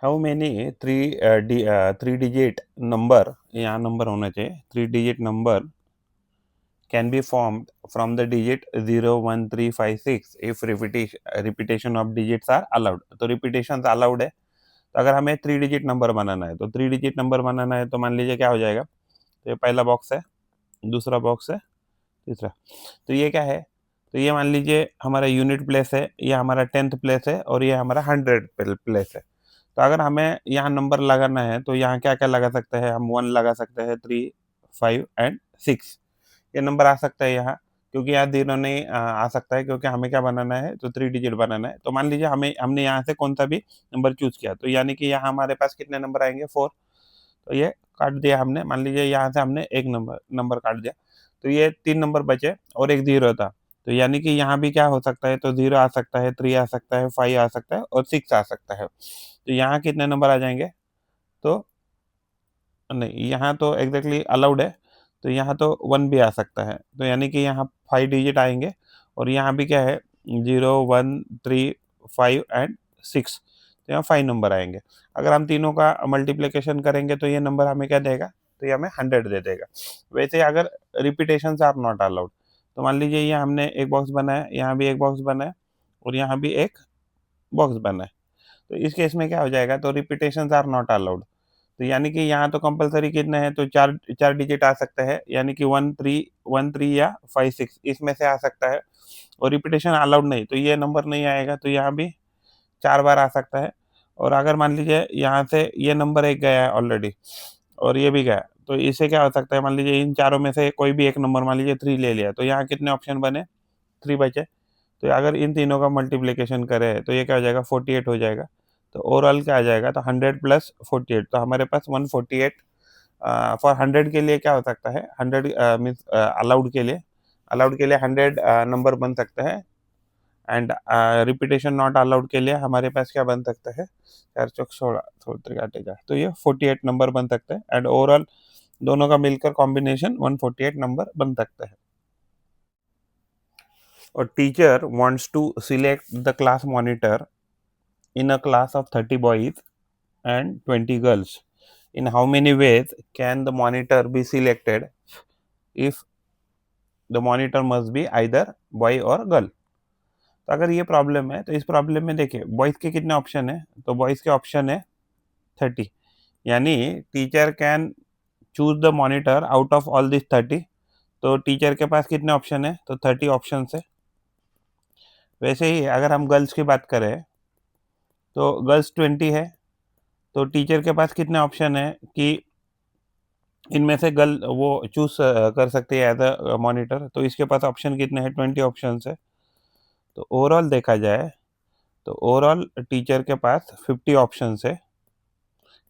How many three digit number, यहाँ number होना चाहिए, three digit number can be formed from the digit 0 1 3 5 6 if repetition of digits are allowed. तो repetition allowed है, तो अगर हमें थ्री डिजिट नंबर बनाना है, तो थ्री डिजिट नंबर बनाना है तो मान लीजिए क्या हो जाएगा। तो ये पहला बॉक्स है, दूसरा बॉक्स है, तीसरा। तो ये क्या है, तो ये मान लीजिए हमारा यूनिट प्लेस है, ये हमारा टेंथ प्लेस है, और ये हमारा 100 प्लेस है। तो अगर हमें यहाँ नंबर लगाना है तो यहाँ क्या क्या लगा सकते हैं हम, 1 लगा सकते हैं, 3 5 एंड 6 ये नंबर आ सकता है यहाँ। क्योंकि यहाँ जीरो नहीं आ सकता है, क्योंकि हमें क्या बनाना है, तो थ्री डिजिट बनाना है। तो मान लीजिए हमने यहाँ से कौन सा भी नंबर चूज किया, तो यानी कि यहाँ हमारे पास कितने नंबर आएंगे, 4। तो ये काट दिया हमने, मान लीजिए यहाँ से हमने एक नंबर नंबर काट दिया, तो ये 3 नंबर बचे और एक ज़ीरो था। तो यानी कि यहाँ भी क्या हो सकता है, तो 0 आ सकता है, 3 आ सकता है, 5 आ सकता है और 6 आ सकता है। तो यहाँ कितने नंबर आ जाएँगे, तो नहीं, यहाँ तो एग्ज़ैक्टली अलाउड है, तो यहाँ तो 1 भी आ सकता है। तो यानी कि यहाँ 5 डिजिट आएँगे, और यहाँ भी क्या है, 0 1 3 5 एंड 6, तो यहाँ 5 नंबर आएँगे। अगर हम तीनों का मल्टीप्लिकेशन करेंगे तो ये नंबर हमें क्या देगा, तो ये हमें 100 दे देगा। वैसे अगर रिपीटेशंस आर नॉट अलाउड, तो मान लीजिए ये हमने एक बॉक्स बनाया, यहाँ भी एक बॉक्स बनाया और यहाँ भी एक बॉक्स बनाया। तो इस केस में क्या हो जाएगा, तो रिपीटेशंस आर नॉट अलाउड। तो यानी कि यहाँ तो कंपल्सरी कितने हैं, तो चार चार डिजिट आ सकते हैं, यानी कि 1 3 या 5 6 इसमें से आ सकता है। और रिपीटेशन अलाउड नहीं, तो ये नंबर नहीं आएगा, तो यहाँ भी 4 बार आ सकता है। और अगर मान लीजिए यहाँ से ये नंबर एक गया है ऑलरेडी, और ये भी गया, तो इससे क्या हो सकता है, मान लीजिए इन चारों में से कोई भी एक नंबर, मान लीजिए 3 ले लिया, तो यहाँ कितने ऑप्शन बने, 3 बचे। तो अगर इन तीनों का मल्टीप्लिकेशन करें तो ये क्या हो जाएगा, 48 हो जाएगा। तो ओवरऑल क्या आ जाएगा, तो 100 प्लस 48, तो हमारे पास 148 फॉर 100 के लिए क्या हो सकता है, 100 मीन्स अलाउड के लिए 100 नंबर बन सकता है। एंड रिपीटेशन नॉट अलाउड के लिए हमारे पास क्या बन सकता है, 4 चौक 16, थोड़ा काटेगा, तो ये 48 नंबर बन सकता है। एंड ओवरऑल दोनों का मिलकर कॉम्बिनेशन 148 नंबर बन सकता है। और teacher wants to select the class monitor in a class of 30 boys and 20 girls. In how many ways can the monitor be selected if the monitor must be either boy or girl? तो अगर ये problem है, तो इस problem में देखिए boys के कितने ऑप्शन है, तो बॉयज के ऑप्शन है 30। यानी teacher can choose the monitor out of all this 30। तो टीचर के पास कितने ऑप्शन है, तो 30 ऑप्शन है। वैसे ही अगर हम गर्ल्स की बात करें तो गर्ल्स 20 है। तो टीचर के पास कितने ऑप्शन है कि इनमें से गर्ल वो चूज कर सकती है एज अ मॉनिटर, तो इसके पास ऑप्शन कितने हैं, 20 ऑप्शन है। तो ओवरऑल देखा जाए तो ओवरऑल टीचर के पास 50 ऑप्शन है,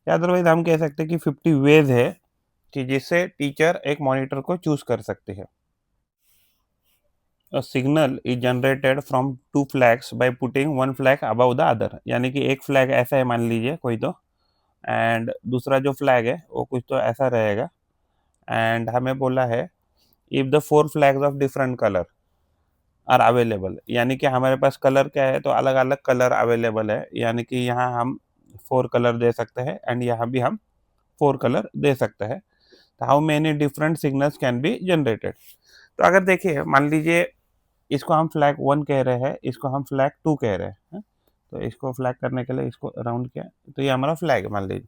या अदरवाइज हम कह सकते हैं कि 50 वेज है कि जिससे टीचर एक मॉनिटर को चूज कर सकती है। A signal is generated from two flags by putting one flag above the other। यानी कि एक फ्लैग ऐसा है मान लीजिए कोई, तो एंड दूसरा जो फ्लैग है वो कुछ तो ऐसा रहेगा। एंड हमें बोला है if the 4 flags of different colour are available, यानी कि हमारे पास कलर क्या है, तो अलग अलग कलर अवेलेबल है, यानी कि यहाँ हम 4 कलर दे सकते हैं एंड यहाँ भी हम 4 कलर दे सकते हैं। तो how many different signals can be generated. तो अगर देखिए मान लीजिए इसको हम फ्लैग 1 कह रहे हैं, इसको हम फ्लैग 2 कह रहे हैं। तो इसको फ्लैग करने के लिए इसको राउंड किया, तो ये हमारा फ्लैग है मान लीजिए।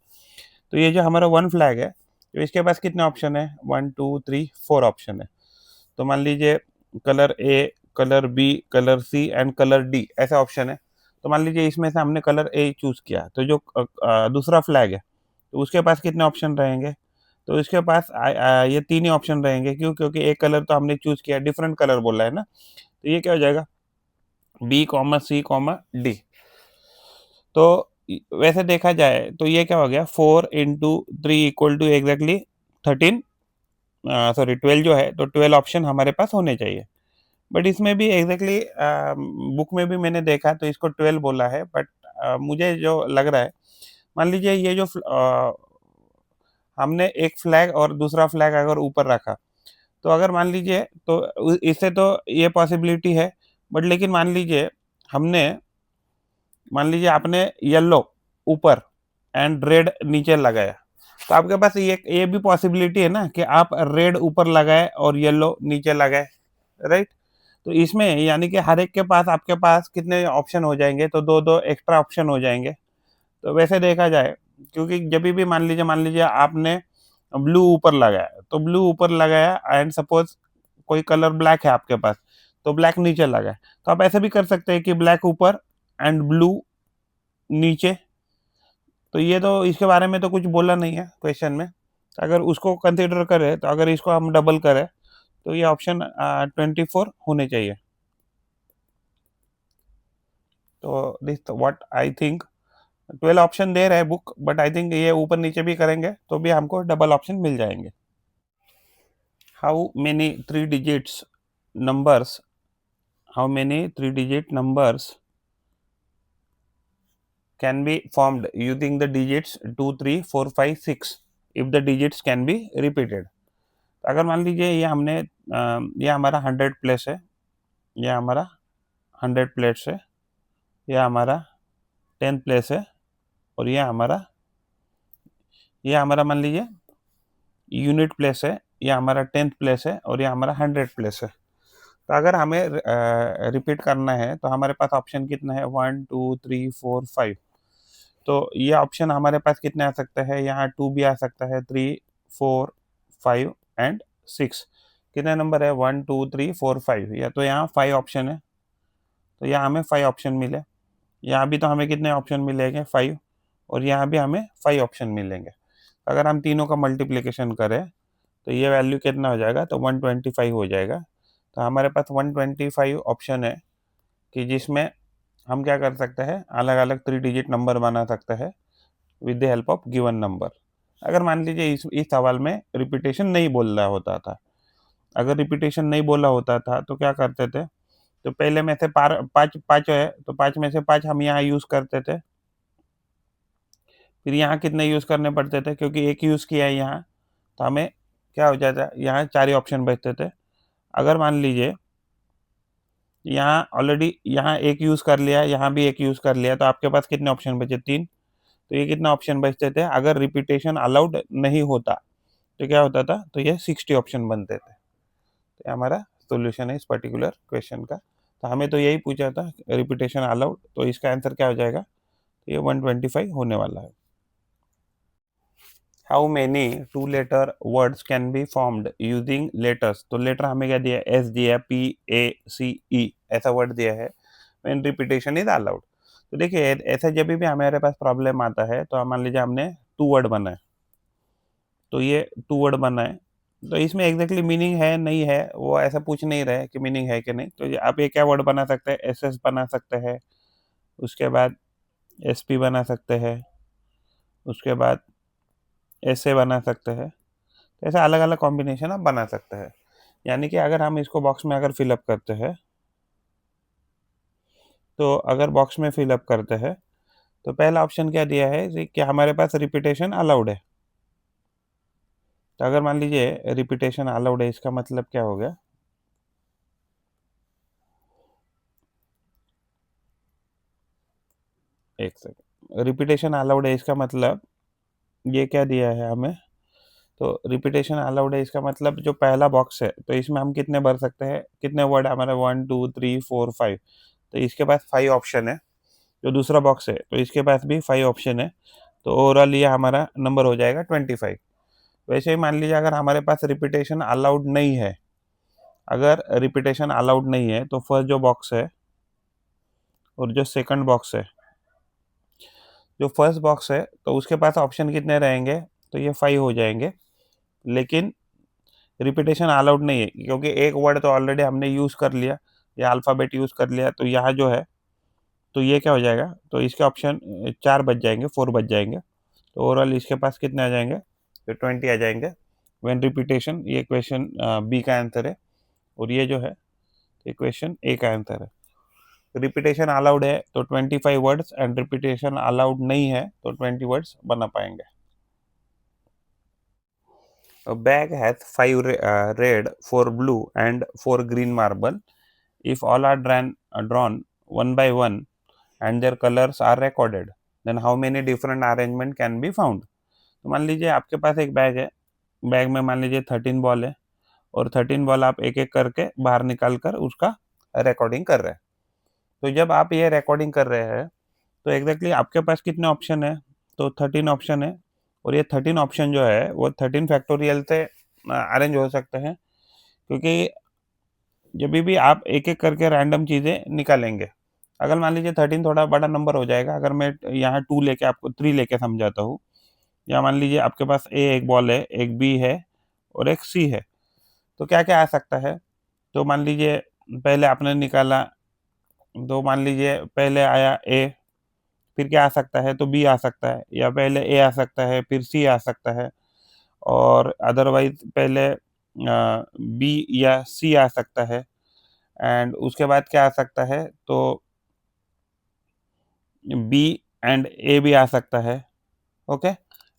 तो ये जो हमारा 1 फ्लैग है, तो इसके पास कितने ऑप्शन है, 1 2 3 4 ऑप्शन है। तो मान लीजिए colour A, colour B, colour C and colour D ऐसे ऑप्शन है। तो मान लीजिए इसमें से हमने कलर ए चूज किया, तो जो दूसरा फ्लैग है तो उसके पास कितने ऑप्शन रहेंगे, तो इसके पास ये 3 ही ऑप्शन रहेंगे। क्यों, क्योंकि एक कलर तो हमने चूज किया, डिफरेंट कलर बोला है ना। तो ये क्या हो जाएगा, B comma C comma D. तो वैसे देखा जाए तो ये क्या हो गया, 4 into 3 equal to exactly 13, sorry 12 जो है, तो 12 ऑप्शन हमारे पास होने चाहिए। बट इसमें भी एग्जैक्टली बुक में भी मैंने देखा तो इसको 12 बोला है, बट मुझे जो लग रहा है, मान लीजिए ये जो हमने एक फ्लैग और दूसरा फ्लैग अगर ऊपर रखा, तो अगर मान लीजिए तो इससे तो ये पॉसिबिलिटी है। बट लेकिन मान लीजिए हमने, मान लीजिए आपने येलो ऊपर एंड रेड नीचे लगाया, तो आपके पास ये भी पॉसिबिलिटी है ना कि आप रेड ऊपर लगाए और येलो नीचे लगाए, राइट। तो इसमें यानी कि हर एक के पास आपके पास कितने ऑप्शन हो जाएंगे, तो दो दो एक्स्ट्रा ऑप्शन हो जाएंगे। तो वैसे देखा जाए, क्योंकि जब भी मान लीजिए आपने ब्लू ऊपर लगाया, तो ब्लू ऊपर लगाया एंड सपोज कोई कलर ब्लैक है आपके पास, तो ब्लैक नीचे लगाए, तो आप ऐसे भी कर सकते हैं कि ब्लैक ऊपर एंड ब्लू नीचे। तो ये तो इसके बारे में तो कुछ बोला नहीं है क्वेश्चन में। अगर उसको कंसिडर करें, तो अगर इसको हम डबल करें, तो ये ऑप्शन 24 होने चाहिए। तो this what I think, 12 option दे रहा है बुक, बट आई थिंक ये ऊपर नीचे भी करेंगे तो भी हमको डबल ऑप्शन मिल जाएंगे। How many three digits numbers how many three digit numbers can be formed using the digits 2 3 4 5 6 if the digits can be repeated। अगर मान लीजिए ये हमने ये हमारा 100 प्लेस है, ये हमारा 100 प्लेस है, ये हमारा 10 प्लेस है, और ये हमारा मान लीजिए यूनिट प्लेस है, ये हमारा 10th प्लेस है, और ये हमारा 100 प्लेस है। तो अगर हमें रिपीट करना है, तो हमारे पास ऑप्शन कितना है, 1 2 3 4 5। तो ये ऑप्शन हमारे पास कितने आ सकते हैं, यहाँ 2 भी आ सकता है, 3 4 5 एंड 6। कितने नंबर है, 1 2 3 4 5, या तो यहाँ 5 ऑप्शन है, तो यहाँ हमें 5 ऑप्शन मिले। यहाँ भी तो हमें कितने ऑप्शन मिलेंगे, 5, और यहाँ भी हमें 5 ऑप्शन मिलेंगे। अगर हम तीनों का मल्टीप्लिकेशन करें, तो ये वैल्यू कितना हो जाएगा, तो 125 हो जाएगा। तो हमारे पास 125 ऑप्शन है कि जिसमें हम क्या कर सकते हैं, अलग अलग 3 डिजिट नंबर बना सकते हैं with the help of given number. अगर मान लीजिए इस सवाल में रिपीटेशन नहीं बोल रहा होता था, अगर रिपीटेशन नहीं बोला होता था तो क्या करते थे, तो पहले में से पाँच पाँच है, तो 5 में से 5 हम यहाँ यूज़ करते थे। फिर यहाँ कितने यूज़ करने पड़ते थे, क्योंकि एक यूज़ किया है यहाँ, तो हमें क्या हो जाता है, यहाँ 4 ही ऑप्शन बचते थे। अगर मान लीजिए यहाँ ऑलरेडी यहाँ एक यूज़ कर लिया, यहाँ भी एक यूज़ कर लिया, तो आपके पास कितने ऑप्शन बचे, 3। तो ये कितना ऑप्शन बचते थे, अगर रिपीटेशन अलाउड नहीं होता तो क्या होता था, तो ये 60 ऑप्शन बनते थे। तो ये हमारा सॉल्यूशन है इस पर्टिकुलर क्वेश्चन का। तो हमें तो यही पूछा था रिपीटेशन अलाउड, तो इसका आंसर क्या हो जाएगा, तो ये 125 होने वाला है। How many 2 letter words can be formed using letters. तो लेटर हमें क्या दिया, एस दिया, पी ए सी ई ऐसा वर्ड दिया है, व्हेन रिपीटेशन इज अलाउड। तो देखिए ऐसे जब भी हमारे पास प्रॉब्लम आता है, तो मान लीजिए हमने 2 वर्ड बनाए, तो ये 2 वर्ड बनाए, तो इसमें एग्जैक्टली मीनिंग है नहीं है वो ऐसा पूछ नहीं रहे कि मीनिंग है कि नहीं। तो आप ये क्या वर्ड बना सकते हैं, एस एस बना सकते हैं, उसके बाद एस पी बना सकते हैं, उसके बाद ऐसे बना सकते हैं। तो ऐसे अलग अलग कॉम्बिनेशन आप बना सकते हैं। यानी कि अगर हम इसको बॉक्स में अगर फिलअप करते हैं, तो अगर बॉक्स में फिलअप करते हैं, तो पहला ऑप्शन क्या दिया है कि हमारे पास रिपीटेशन अलाउड है। तो अगर मान लीजिए रिपीटेशन अलाउड है, इसका मतलब क्या हो गया, एक सेकंड, रिपीटेशन अलाउड है इसका मतलब ये क्या दिया है हमें, तो रिपीटेशन अलाउड है इसका मतलब जो पहला बॉक्स है, तो इसमें हम कितने भर सकते हैं, कितने वर्ड हमारे 1 2 3 4 5, तो इसके पास 5 ऑप्शन है। जो दूसरा बॉक्स है, तो इसके पास भी 5 ऑप्शन है। तो ओवरऑल ये हमारा नंबर हो जाएगा 25। वैसे ही मान लीजिए अगर हमारे पास रिपीटेशन अलाउड नहीं है, अगर रिपीटेशन अलाउड नहीं है, तो फर्स्ट जो बॉक्स है और जो सेकंड बॉक्स है, जो फर्स्ट बॉक्स है तो उसके पास ऑप्शन कितने रहेंगे, तो ये 5 हो जाएंगे। लेकिन रिपीटेशन अलाउड नहीं है, क्योंकि एक वर्ड तो ऑलरेडी हमने यूज़ कर लिया, या अल्फ़ाबेट यूज़ कर लिया, तो यहाँ जो है, तो ये क्या हो जाएगा, तो इसके ऑप्शन 4 बच जाएंगे, 4 बच जाएंगे। तो ओवरऑल इसके पास कितने आ जाएंगे, तो 20 आ जाएंगे। व्हेन रिपीटेशन, ये क्वेश्चन बी का आंसर है, और ये जो है ये क्वेश्चन ए का आंसर है। रिपीटेशन अलाउड है तो 25 वर्ड्स, एंड रिपीटेशन अलाउड नहीं है तो 20 वर्ड्स बना पाएंगे। A bag has 5 red, 4 blue, and 4 green marble. If all are drawn one by one and their colors are recorded, then how many different arrangement can be found. तो मान लीजिए आपके पास एक बैग है, बैग में मान लीजिए 13 बॉल है, और 13 बॉल आप एक एक करके बाहर निकाल कर उसका रिकॉर्डिंग कर रहे हैं। तो जब आप ये रिकॉर्डिंग कर रहे हैं तो एग्जैक्टली आपके पास कितने ऑप्शन है, तो 13 ऑप्शन है, और ये 13 ऑप्शन जो है वो 13 फैक्टोरियल से अरेंज हो सकते हैं, क्योंकि जब भी आप एक एक करके रैंडम चीज़ें निकालेंगे, अगर मान लीजिए 13 थोड़ा बड़ा नंबर हो जाएगा, अगर मैं यहाँ 2 लेके आपको 3 लेके समझाता हूँ, या मान लीजिए आपके पास ए एक बॉल है, एक बी है और एक सी है, तो क्या क्या आ सकता है। तो मान लीजिए पहले आपने निकाला, तो मान लीजिए पहले आया ए, फिर क्या आ सकता है, तो बी आ सकता है, या पहले ए आ सकता है फिर सी आ सकता है, और अदरवाइज पहले बी या सी आ सकता है, एंड उसके बाद क्या आ सकता है, तो बी एंड ए भी आ सकता है। ओके,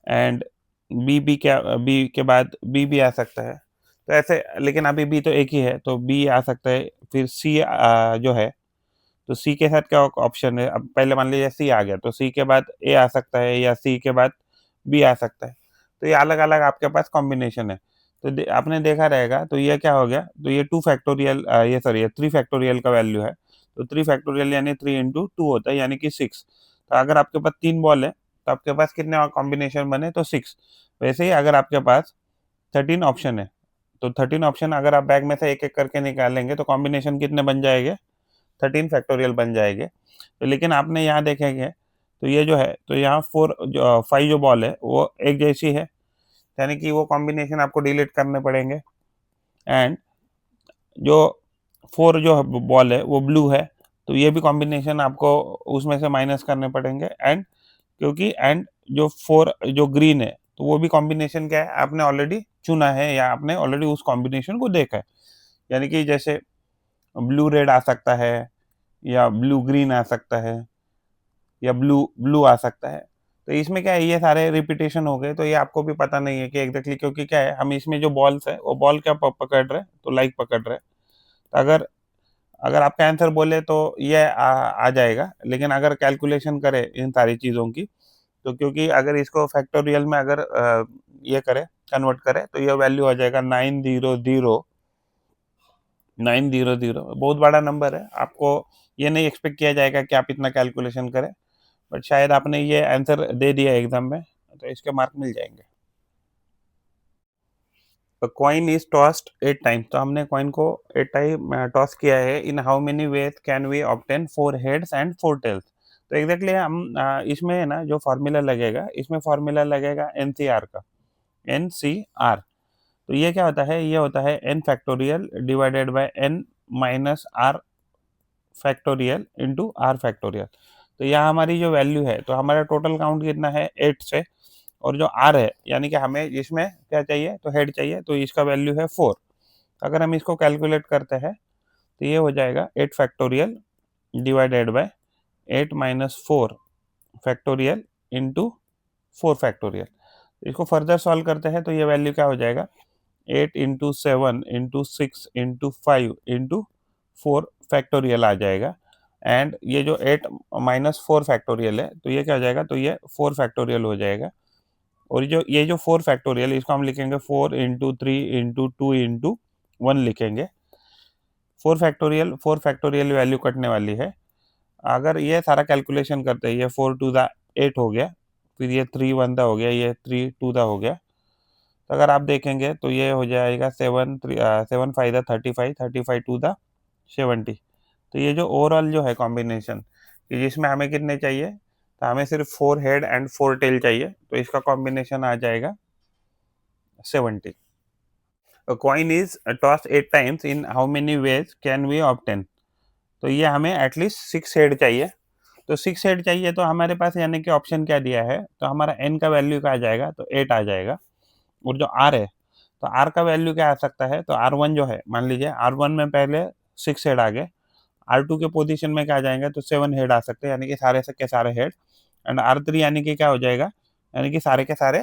एंड बी के बाद बी भी आ सकता है। तो ऐसे, लेकिन अभी बी तो एक ही है, तो बी आ सकता है, फिर सी जो है, तो सी के साथ क्या ऑप्शन है, अब पहले मान लीजिए सी आ गया, तो सी के बाद ए आ सकता है, या सी के बाद बी आ सकता है। तो ये अलग अलग आपके पास कॉम्बिनेशन है। तो आपने देखा रहेगा, तो ये क्या हो गया, तो ये 2 फैक्टोरियल, ये सॉरी ये 3 फैक्टोरियल का वैल्यू है। तो 3 फैक्टोरियल यानी 3 इंटू 2 होता है, यानी कि 6। तो अगर आपके पास 3 बॉल है, तो आपके पास कितने कॉम्बिनेशन बने, तो 6। वैसे ही अगर आपके पास 13 ऑप्शन है, तो 13 ऑप्शन अगर आप बैग में से एक एक करके निकालेंगे, तो कॉम्बिनेशन कितने बन जाएंगे, 13 फैक्टोरियल बन जाएंगे। तो लेकिन आपने यहाँ देखेंगे, तो ये जो है, तो यहाँ 5 जो बॉल है वो एक जैसी है, यानी कि वो कॉम्बिनेशन आपको डिलीट करने पड़ेंगे। एंड जो 4 जो बॉल है वो ब्लू है, तो ये भी कॉम्बिनेशन आपको उसमें से माइनस करने पड़ेंगे। एंड क्योंकि एंड जो 4 जो ग्रीन है, तो वो भी कॉम्बिनेशन क्या है, आपने ऑलरेडी चुना है, या आपने ऑलरेडी उस कॉम्बिनेशन को देखा है। यानी कि जैसे ब्लू रेड आ सकता है, या ब्लू ग्रीन आ सकता है, या ब्लू ब्लू आ सकता है। तो इसमें क्या है, ये सारे रिपीटेशन हो गए, तो ये आपको भी पता नहीं है कि एग्जैक्टली, क्योंकि क्या है, हम इसमें जो बॉल्स है वो बॉल क्या पकड़ रहे हैं, तो लाइक पकड़ रहे हैं। तो अगर अगर आपका आंसर बोले तो ये आ जाएगा, लेकिन अगर कैलकुलेशन करे इन सारी चीज़ों की, तो क्योंकि अगर इसको फैक्टोरियल में अगर ये करे, कन्वर्ट करे, तो ये वैल्यू आ जाएगा 900 900। बहुत बड़ा नंबर है, आपको ये नहीं एक्सपेक्ट किया जाएगा कि आप इतना कैलकुलेशन करें, बट शायद आपने ये आंसर दे दिया एग्जाम में, तो इसके मार्क मिल जाएंगे। कॉइन इज टॉस्ड 8 टाइम्स, तो हमने कॉइन को 8 टाइम टॉस किया है। In how many ways can we obtain 4 heads and 4 tails. तो एग्जैक्टली हम इसमें है ना, जो फार्मूला लगेगा, इसमें फार्मूला लगेगा एनसीआर का, एनसीआर। तो ये क्या होता है, ये होता है N factorial divided by N minus R factorial into R factorial. तो यहाँ हमारी जो वैल्यू है, तो हमारा टोटल काउंट कितना है 8 से, और जो आर है, यानी कि हमें इसमें क्या चाहिए, तो हेड चाहिए, तो इसका वैल्यू है 4। अगर हम इसको कैलकुलेट करते हैं, तो ये हो जाएगा 8 factorial divided by 8 minus 4 factorial into 4 factorial. इसको फर्दर सॉल्व करते हैं, तो ये वैल्यू क्या हो जाएगा, 8 into 7 into 6 into 5 into 4 factorial आ जाएगा। एंड ये जो 8 माइनस 4 फैक्टोरियल है, तो ये क्या हो जाएगा, तो ये 4 फैक्टोरियल हो जाएगा। और ये जो 4 फैक्टोरियल, इसको हम लिखेंगे 4 इंटू 3 इंटू 2 इंटू 1 लिखेंगे। 4 फैक्टोरियल वैल्यू कटने वाली है। अगर ये सारा कैलकुलेशन करते हैं, ये 4 टू द 8 हो गया, फिर ये 3 1 दा हो गया, ये 3 2 दा हो गया। तो अगर आप देखेंगे, तो ये हो जाएगा 7 5 दा 35, 35 टू दा 70। तो ये जो ओवरऑल जो है कॉम्बिनेशन, कि जिसमें हमें कितने चाहिए, तो हमें सिर्फ 4 हेड एंड 4 टेल चाहिए, तो इसका कॉम्बिनेशन आ जाएगा 70। A coin is tossed 8 times, in how many ways can we obtain। तो ये हमें एटलीस्ट 6 हेड चाहिए। तो 6 हेड चाहिए, तो हमारे पास यानी कि ऑप्शन क्या दिया है, तो हमारा एन का वैल्यू क्या आ जाएगा, तो 8 आ जाएगा। और जो आर है, तो आर का वैल्यू क्या आ सकता है, तो आर वन जो है, मान लीजिए आर वन में पहले 6 हेड आ गए, आर टू के पोजीशन में क्या आ जाएंगे, तो 7 हेड आ सकते हैं, यानी कि सारे के सारे हेड। एंड आर थ्री यानी कि क्या हो जाएगा, यानी कि सारे के सारे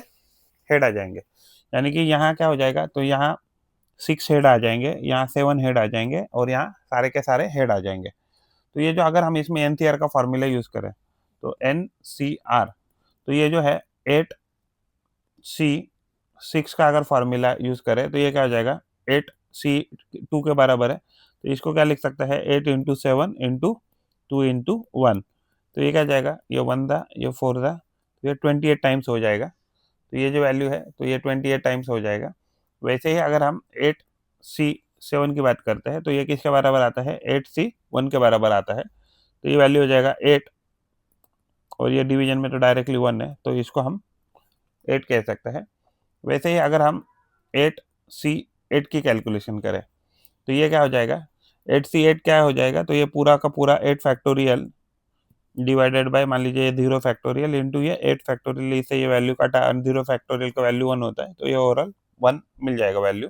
हेड आ जाएंगे। यानी कि यहाँ क्या हो जाएगा, तो यहाँ 6 हेड आ जाएंगे, यहाँ 7 हेड आ जाएंगे, और यहाँ सारे के सारे हेड आ जाएंगे। तो ये जो, अगर हम इसमें एनसीआर का फॉर्मूला यूज़ करें, तो NCR, तो ये जो है 8C6 का अगर फॉर्मूला यूज करें तो ये क्या हो जाएगा, 8C2 के बराबर है, तो इसको क्या लिख सकता है, 8 × 7 × 2 × 1, तो ये क्या हो जाएगा, ये 1 था, ये 4 था, तो ये 28 टाइम्स हो जाएगा। तो ये जो वैल्यू है तो ये 28 टाइम्स हो जाएगा। वैसे ही अगर हम 8C7 की बात करते हैं तो ये किसके बराबर आता है, 8C1 के बराबर आता है, तो ये वैल्यू हो जाएगा 8, और ये डिवीजन में तो डायरेक्टली 1 है, तो इसको हम 8 कह सकते हैं। वैसे ही अगर हम 8C8 की कैलकुलेशन करें तो ये क्या हो जाएगा, 8C8 क्या हो जाएगा, तो ये पूरा का पूरा 8 फैक्टोरियल डिवाइडेड बाय, मान लीजिए ये 0 फैक्टोरियल इंटू ये 8 फैक्टोरियल, इससे ये वैल्यू काटा, 0 फैक्टोरियल का वैल्यू 1 होता है, तो ये ओवरऑल 1 मिल जाएगा वैल्यू।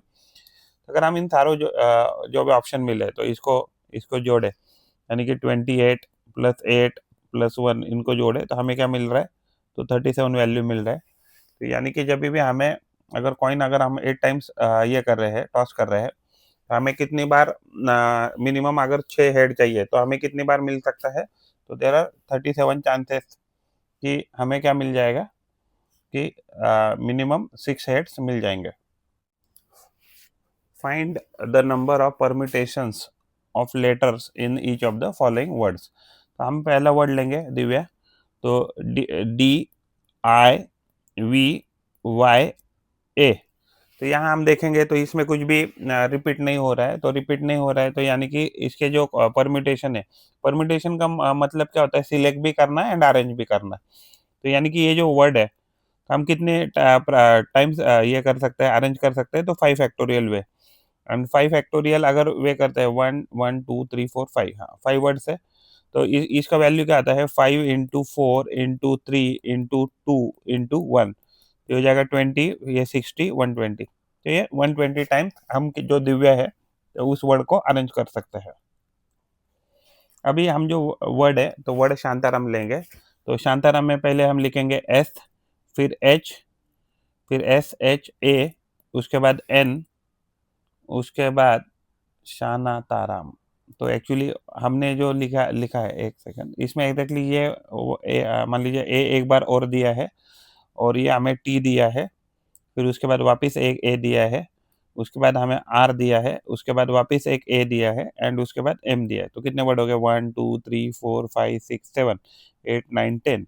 अगर हम इन सारों जो भी ऑप्शन मिले तो इसको इसको जोड़े, यानी कि 28 + 8 + 1 इनको जोड़े तो हमें क्या मिल रहा है, तो 37 वैल्यू मिल रहा है। तो यानी कि जब भी हमें अगर कॉइन अगर हम 8 टाइम्स ये कर रहे हैं, टॉस कर रहे हैं, तो हमें कितनी बार, मिनिमम अगर 6 हेड चाहिए तो हमें कितनी बार मिल सकता है, तो देयर आर 37 चांसेस कि हमें क्या मिल जाएगा, कि मिनिमम 6 हेड्स मिल जाएंगे। Find the number of permutations of letters in each of the following words. तो हम पहला वर्ड लेंगे दिव्या, तो DIVY, तो यहाँ हम देखेंगे तो इसमें कुछ भी रिपीट नहीं हो रहा है, तो रिपीट नहीं हो रहा है तो यानी कि इसके जो परम्यूटेशन है, परम्यूटेशन का मतलब क्या होता है, सिलेक्ट भी करना है एंड अरेंज भी करना है। तो यानी कि ये जो वर्ड है तो हम कितने टाइम्स ये कर सकते हैं, अरेंज कर सकते हैं, तो 5 फैक्टोरियल वे, एंड 5 फैक्टोरियल अगर वे करते हैं 1 1 2 3 4 5, हाँ 5 वर्ड्स है, तो इसका वैल्यू क्या आता है, 5 × 4 × 3 × 2 × 1, ये हो जाएगा 20, ये 60, 120, तो ये 120 टाइम्स हम जो दिव्या है तो उस वर्ड को अरेंज कर सकते हैं। अभी हम जो वर्ड है तो वर्ड शांताराम लेंगे, तो शांताराम में पहले हम लिखेंगे S, फिर H, फिर SHA, उसके बाद N, उसके बाद शानाताराम। तो एक्चुअली हमने जो लिखा लिखा है, एक सेकंड, इसमें एग्जैक्टली ये मान लीजिए ए एक बार और दिया है, और ये हमें T दिया है, फिर उसके बाद वापस एक ए दिया है, उसके बाद हमें आर दिया है, उसके बाद वापस एक ए दिया है, एंड उसके बाद एम दिया है। तो कितने वर्ड हो गए, 1 2 3 4 5 6 7 8 9 10,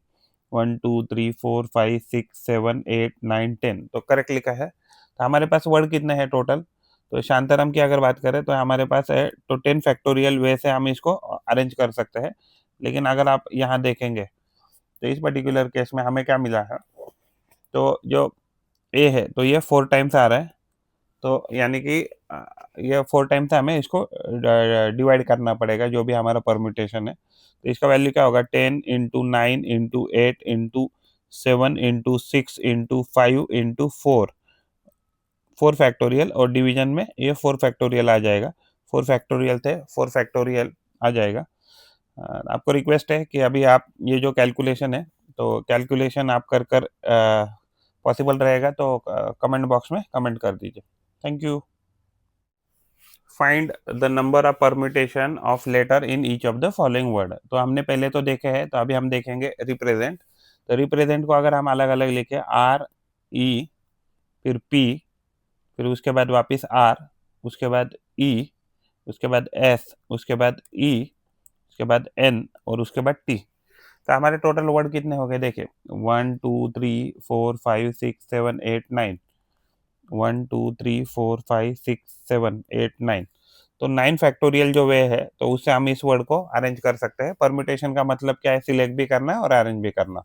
1 2 3 4 5 6 7 8 9 10, तो करेक्ट लिखा है। तो हमारे पास वर्ड कितने हैं टोटल, तो शांताराम की अगर बात करें तो हमारे पास है, तो 10 फैक्टोरियल वे से हम इसको अरेंज कर सकते हैं। लेकिन अगर आप यहाँ देखेंगे तो इस पर्टिकुलर केस में हमें क्या मिला है, तो जो ए है तो ये 4 टाइम्स आ रहा है, तो यानी कि ये 4 टाइम्स हमें इसको डिवाइड करना पड़ेगा, जो भी हमारा परम्यूटेशन है। तो इसका वैल्यू क्या होगा, 10 × 9 × 8 × 7 × 6 × 5 × 4, 4 फैक्टोरियल, और डिवीजन में ये 4 फैक्टोरियल आ जाएगा, 4 फैक्टोरियल थे, 4 फैक्टोरियल आ जाएगा। आपको रिक्वेस्ट है कि अभी आप ये जो कैलकुलेशन है तो कैलकुलेशन आप कर कर पॉसिबल रहेगा तो कमेंट बॉक्स में कमेंट कर दीजिए। Thank you. Find the number of permutation of letter in each of the following word. तो हमने पहले तो देखे हैं, तो अभी हम देखेंगे रिप्रेजेंट। तो रिप्रेजेंट को अगर हम अलग अलग लिखे, RE, फिर P, फिर उसके बाद वापस R, उसके बाद E, उसके बाद S, उसके बाद E, उसके बाद N, और उसके बाद T। तो हमारे टोटल वर्ड कितने हो गए, देखिए 1 2 3 4 5 6 7 8 9, 1 2 3 4 5 6 7 8 9, तो 9 फैक्टोरियल जो वे है तो उससे हम इस वर्ड को अरेंज कर सकते हैं। परम्यूटेशन का मतलब क्या है, सिलेक्ट भी करना है और अरेंज भी करना,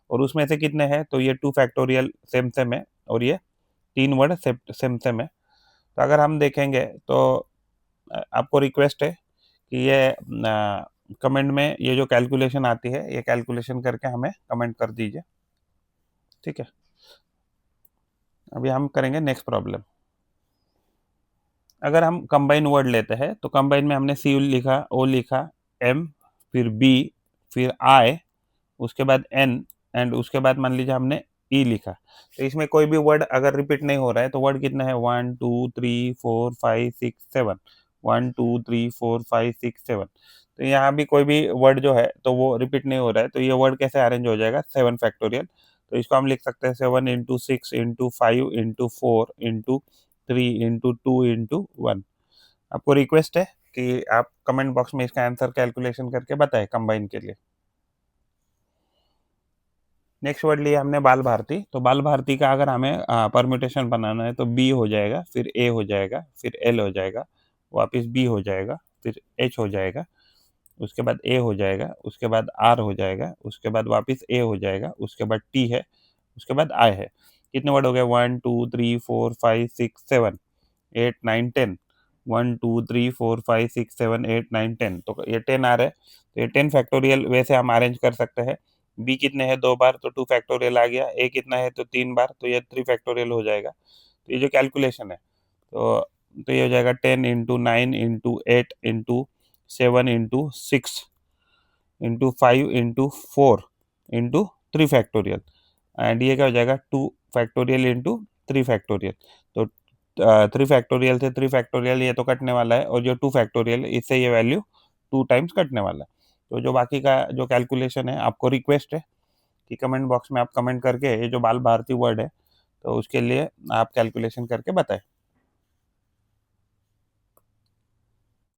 और उसमें से कितने हैं, तो ये 2 फैक्टोरियल सेम सेम है, और ये 3 वर्ड सेम सेम है। तो अगर हम देखेंगे तो आपको रिक्वेस्ट है कि ये कमेंट में ये जो कैलकुलेशन आती है ये कैलकुलेशन करके हमें कमेंट कर दीजिए, ठीक है। अभी हम करेंगे नेक्स्ट प्रॉब्लम। अगर हम कंबाइन वर्ड लेते हैं तो कंबाइन में हमने सी लिखा, ओ लिखा, एम, फिर बी, फिर आई, उसके बाद एन, एंड उसके बाद मान लीजिए हमने ई लिखा। तो इसमें कोई भी वर्ड अगर रिपीट नहीं हो रहा है तो वर्ड कितना है, 1 2 3 4 5 6 7, 1 2 3 4 5 6 7। तो यहाँ भी कोई भी वर्ड जो है तो वो रिपीट नहीं हो रहा है, तो ये वर्ड कैसे अरेंज हो जाएगा 7 फैक्टोरियल। तो इसको हम लिख सकते हैं 7 into 6 into 5 into 4 into 3 into 2 into 1। आपको रिक्वेस्ट है कि आप कमेंट बॉक्स में इसका आंसर कैलकुलेशन करके बताएं कंबाइन के लिए। नेक्स्ट वर्ड लिया हमने बाल भारती। तो बाल भारती का अगर हमें परम्यूटेशन बनाना है तो बी हो जाएगा, फिर ए हो जाएगा, फिर एल हो जाएगा, वापस बी हो जाएगा, फिर एच हो जाएगा, उसके बाद ए हो जाएगा, उसके बाद आर हो जाएगा, उसके बाद वापस ए हो जाएगा, उसके बाद टी है, उसके बाद आई है। कितने वर्ड हो गए 1 2 3 4 5 6 7 8 9 10। 1 2 3 4 5 6 7 8 9 10, तो ये 10 आ रहा है, तो ये 10 फैक्टोरियल वैसे हम अरेंज कर सकते हैं। बी कितने हैं 2 बार तो 2 फैक्टोरियल आ गया, ए कितना है तो 3 बार तो ये 3 फैक्टोरियल हो जाएगा। तो ये जो कैलकुलेशन है तो ये हो जाएगा 10 into 9 into 8 into 7 into 6 into 5 into 4 into 3 factorial, and ये क्या हो जाएगा 2 फैक्टोरियल इंटू 3 फैक्टोरियल। तो 3 फैक्टोरियल से 3 फैक्टोरियल ये तो कटने वाला है, और जो 2 फैक्टोरियल इससे ये वैल्यू 2 टाइम्स कटने वाला है। तो जो बाकी का जो कैलकुलेशन है आपको रिक्वेस्ट है कि कमेंट बॉक्स में आप कमेंट करके ये जो बाल भारती वर्ड है तो उसके लिए आप कैलकुलेशन करके बताएं।